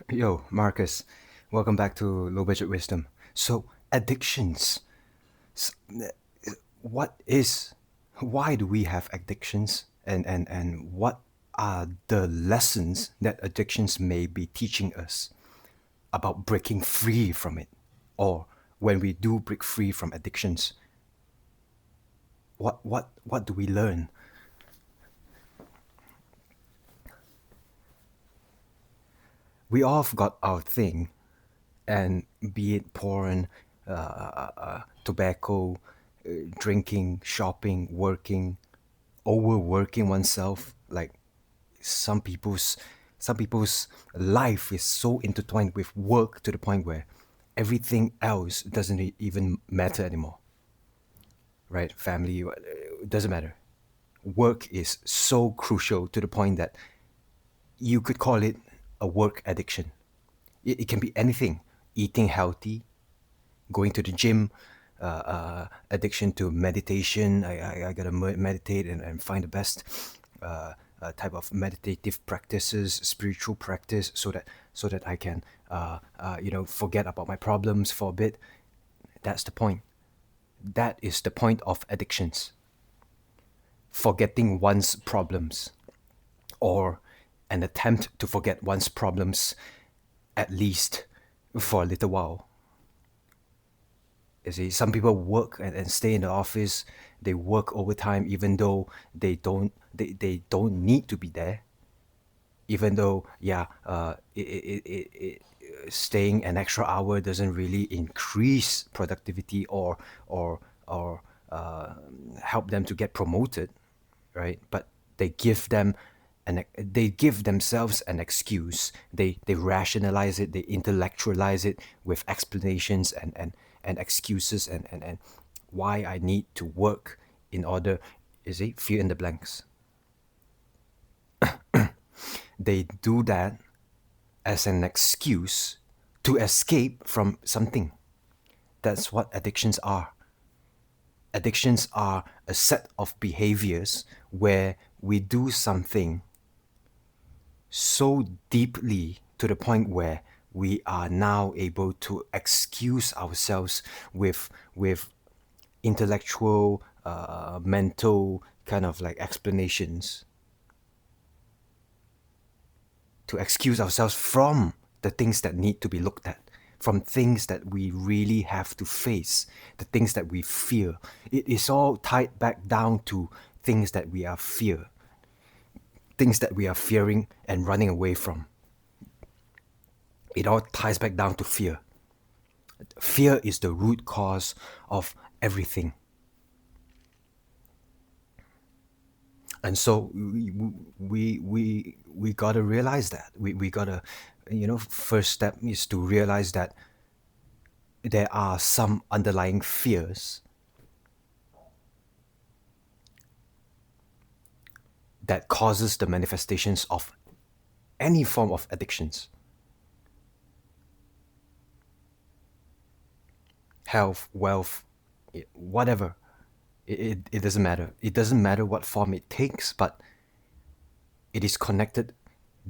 Yo, Marcus, welcome back to Low Budget Wisdom. So, addictions. S- What is, why do we have addictions? And what are the lessons that addictions may be teaching us about breaking free from it? Or when we do break free from addictions, what do we learn? We all have got our thing, and be it porn, tobacco, drinking, shopping, working, overworking oneself. Like some people's some people's life is so intertwined with work to the point where everything else doesn't even matter anymore. Right? Family, it doesn't matter. Work is so crucial to the point that you could call it a work addiction. It can be anything: eating healthy, going to the gym, addiction to meditation. I gotta meditate and find the best type of meditative practices, spiritual practice, so that I can forget about my problems for a bit. That's the point. That is the point of addictions. Forgetting one's problems, or an attempt to forget one's problems, at least for a little while. You see, some people work and stay in the office. They work overtime even though they don't need to be there. Even though, yeah, staying an extra hour doesn't really increase productivity or help them to get promoted, right? But they give them they give themselves an excuse. They rationalize it, they intellectualize it with explanations and excuses and why I need to work in order, is it fill in the blanks. They do that as an excuse to escape from something. That's what addictions are. Addictions are a set of behaviors where we do something so deeply to the point where we are now able to excuse ourselves with intellectual, mental kind of like explanations, to excuse ourselves from the things that need to be looked at, from things that we really have to face, the things that we fear. It is all tied back down to things that we are fear, things that we are fearing and running away from. It all ties back down to fear. Fear is the root cause of everything. And so we gotta realize that. We gotta, first step is to realize that there are some underlying fears that causes the manifestations of any form of addictions. Health, wealth, whatever. It doesn't matter. It doesn't matter what form it takes, but it is connected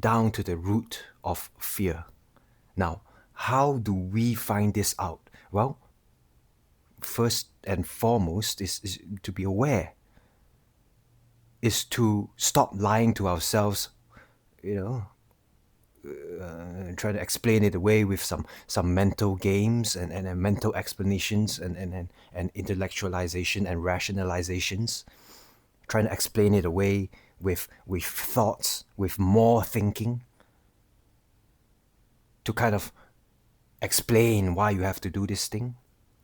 down to the root of fear. Now, how do we find this out? Well, first and foremost is to be aware, is to stop lying to ourselves, you know, and try to explain it away with some mental games and mental explanations and intellectualization and rationalizations, trying to explain it away with thoughts, with more thinking, to kind of explain why you have to do this thing.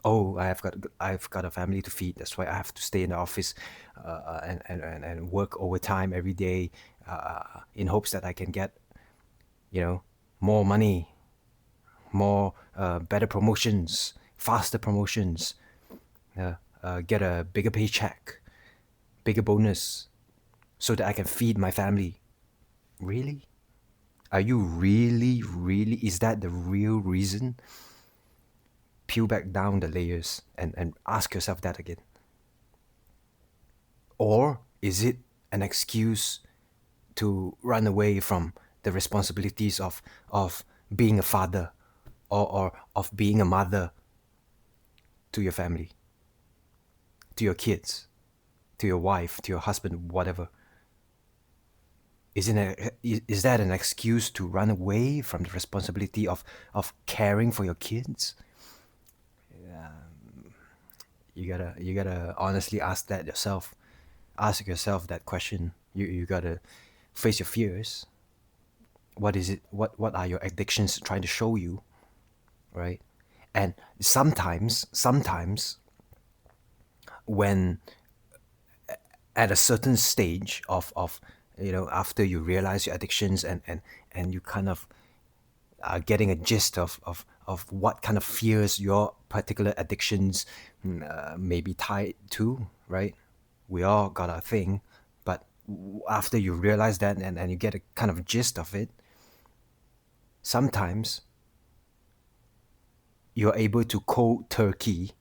Oh, I've got a family to feed. That's why I have to stay in the office and work overtime every day, in hopes that I can get, you know, more money, more better promotions, faster promotions, get a bigger paycheck, bigger bonus, so that I can feed my family. Really? Are you really? Is that the real reason? Peel back down the layers and ask yourself that again. Or is it an excuse to run away from the responsibilities of being a father, or of being a mother to your family, to your kids, to your wife, to your husband, whatever. Is that an excuse to run away from the responsibility of caring for your kids? You gotta honestly ask yourself that question. You gotta face your fears. What is it? What are your addictions trying to show you, right? And sometimes when at a certain stage of after you realize your addictions, and you kind of are getting a gist of what kind of fears your particular addictions may be tied to, right? We all got our thing, but after you realize that, and you get a kind of gist of it, sometimes you're able to cold turkey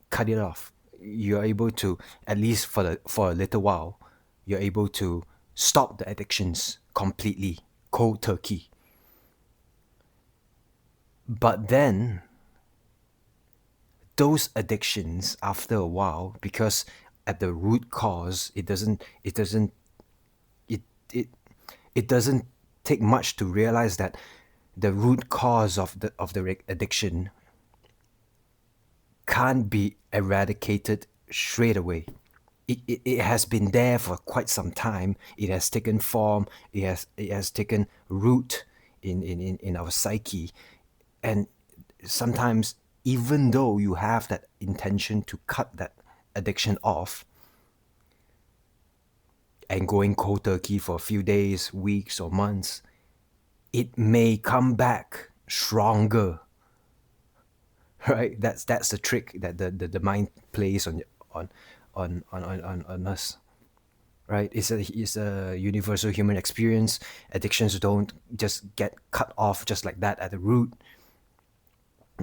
cut it off. You're able to, at least for a little while, you're able to stop the addictions completely, cold turkey. But then those addictions, after a while, because at the root cause, it it it doesn't take much to realize that the root cause of the addiction can't be eradicated straight away. It has been there for quite some time. It has taken form. It has taken root in our psyche. And sometimes, even though you have that intention to cut that addiction off, and going cold turkey for a few days, weeks, or months, it may come back stronger. Right? That's the trick that the mind plays on us. Right? It's a universal human experience. Addictions don't just get cut off just like that at the root.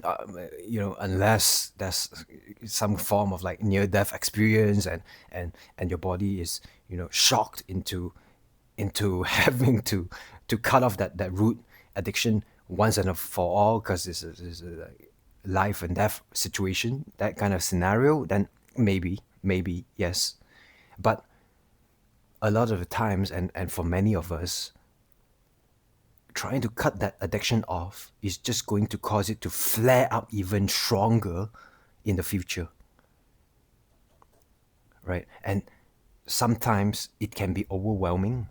Unless there's some form of like near death experience, and your body is shocked into having to cut off that root addiction once and for all, because it's a like, life and death situation, that kind of scenario, then maybe yes. But a lot of the times, and for many of us, trying to cut that addiction off is just going to cause it to flare up even stronger in the future, right? And sometimes it can be overwhelming.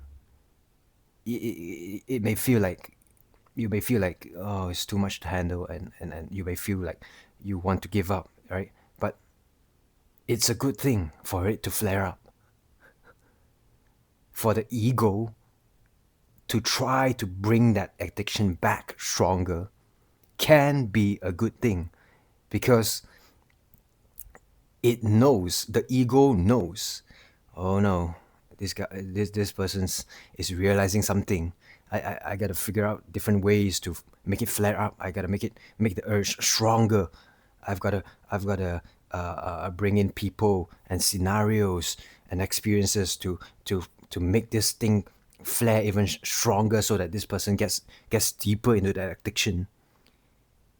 It may feel like, you may feel like, oh, it's too much to handle, and you may feel like you want to give up, right? But it's a good thing for it to flare up, for the ego to try to bring that addiction back stronger can be a good thing, because the ego knows, oh no, this person's is realizing something. I gotta figure out different ways to make it flare up. I gotta make the urge stronger. I've gotta bring in people and scenarios and experiences to make this thing flare even stronger, so that this person gets deeper into that addiction.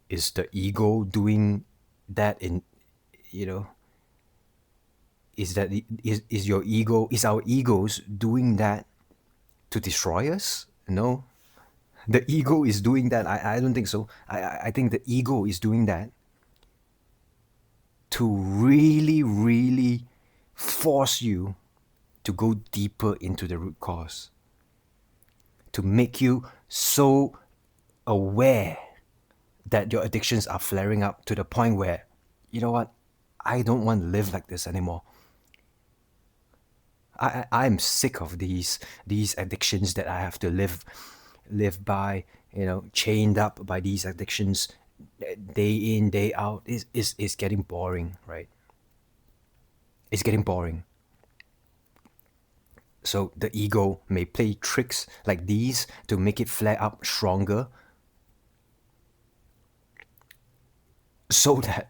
Is the ego doing that in you know is that is your ego is our egos doing that to destroy us? No, the ego is doing that. I don't think so. I think the ego is doing that to really, really force you to go deeper into the root cause, to make you so aware that your addictions are flaring up to the point where, you know what, I don't want to live like this anymore. I'm sick of these addictions that I have to live by, chained up by these addictions day in, day out. Is getting boring, right? It's getting boring. So the ego may play tricks like these to make it flare up stronger, so that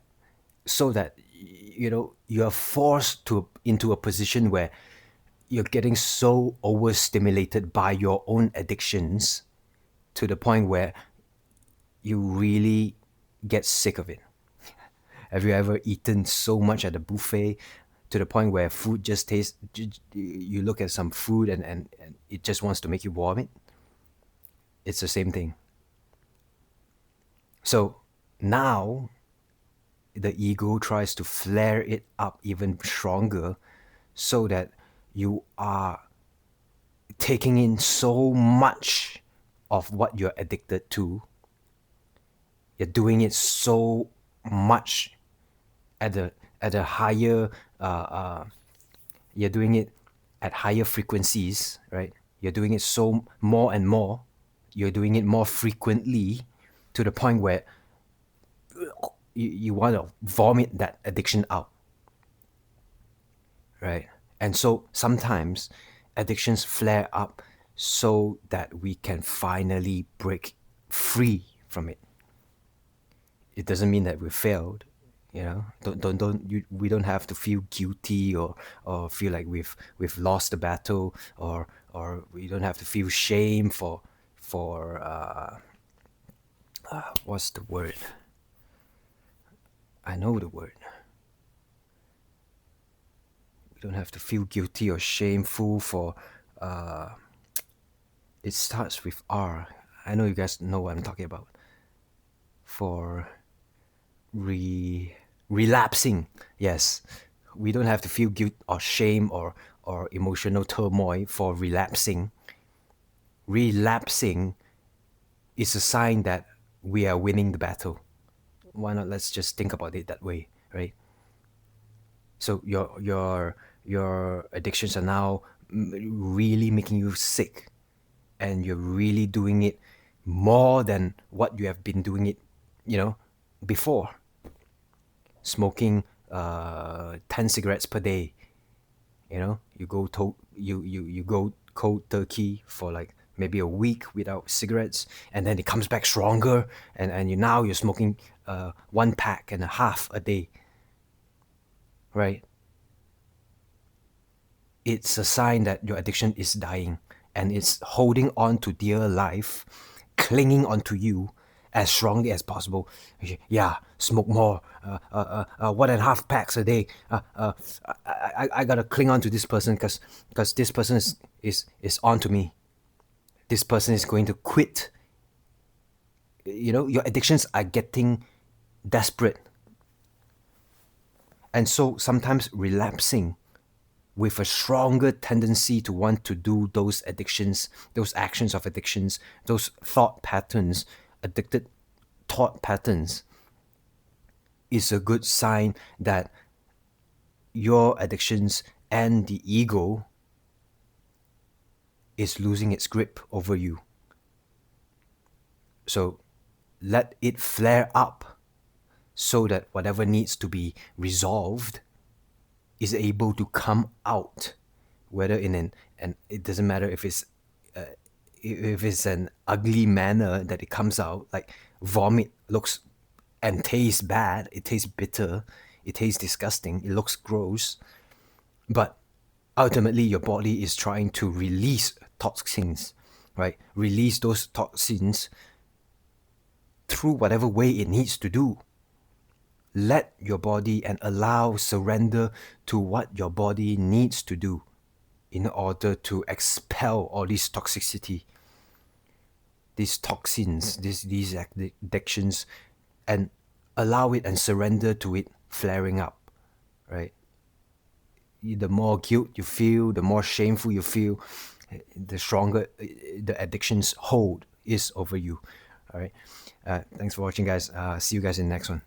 you are forced to into a position where you're getting so overstimulated by your own addictions, to the point where you really get sick of it. Have you ever eaten so much at a buffet to the point where food just tastes, you look at some food and it just wants to make you vomit? It's the same thing. So now the ego tries to flare it up even stronger so that you are taking in so much of what you're addicted to. You're doing it so much at a higher you're doing it at higher frequencies, right? You're doing it so more and more. You're doing it more frequently to the point where you want to vomit that addiction out, right? And so sometimes addictions flare up so that we can finally break free from it. It doesn't mean that we failed, you know. We don't have to feel guilty or feel like we've lost the battle, or we don't have to feel shame for what's the word? I know the word. We don't have to feel guilty or shameful for it starts with R. I know you guys know what I'm talking about. For relapsing. Yes, we don't have to feel guilt or shame or emotional turmoil for relapsing. Relapsing is a sign that we are winning the battle. Why not? Let's just think about it that way, right? So your addictions are now really making you sick, and you're really doing it more than what you have been doing it, before. Smoking 10 cigarettes per day, you go cold turkey for like maybe a week without cigarettes, and then it comes back stronger, and now you're smoking 1.5 packs a day, right? It's a sign that your addiction is dying, and it's holding on to dear life, clinging onto you as strongly as possible. Yeah, smoke more. 1.5 packs a day. I gotta cling on to this person because this person is on to me. This person is going to quit. Your addictions are getting desperate, and so sometimes relapsing with a stronger tendency to want to do those addictions, those actions of addictions, those thought patterns, addicted thought patterns, is a good sign that your addictions and the ego is losing its grip over you. So let it flare up so that whatever needs to be resolved is able to come out, whether in and it doesn't matter if it's an ugly manner that it comes out, like vomit looks and tastes bad, it tastes bitter, it tastes disgusting, it looks gross, but ultimately your body is trying to release toxins, right? Release those toxins through whatever way it needs to do. Let your body and surrender to what your body needs to do in order to expel all this toxicity, these toxins, these addictions, and allow it and surrender to it flaring up, right? The more guilt you feel, the more shameful you feel, the stronger the addiction's hold is over you. All right. Thanks for watching, guys. See you guys in the next one.